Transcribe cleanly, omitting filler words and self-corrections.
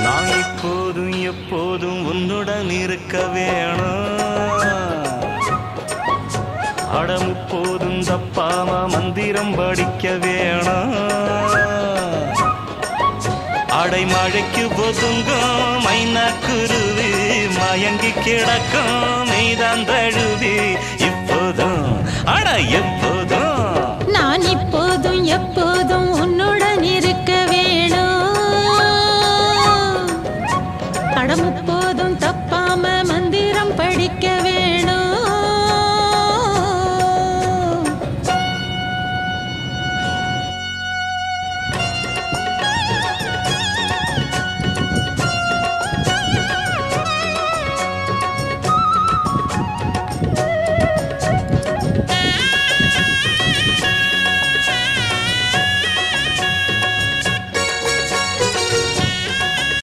நான் இப்போதும் எப்போதும் உன்னுடன் இருக்க வேணும். அடம் போதும் தப்பாம மந்திரம் படிக்க வேணும். அடைமழைக்கு ஒதுங்கும் மைனா குருவி மயங்கி கிடக்கும் மெய்தான் தழுவி. இப்போதும் அட எப்போதும் நான் இப்போதும் எப்போதும் உன்னுடன் இருக்க வேணும். அடமுப்போ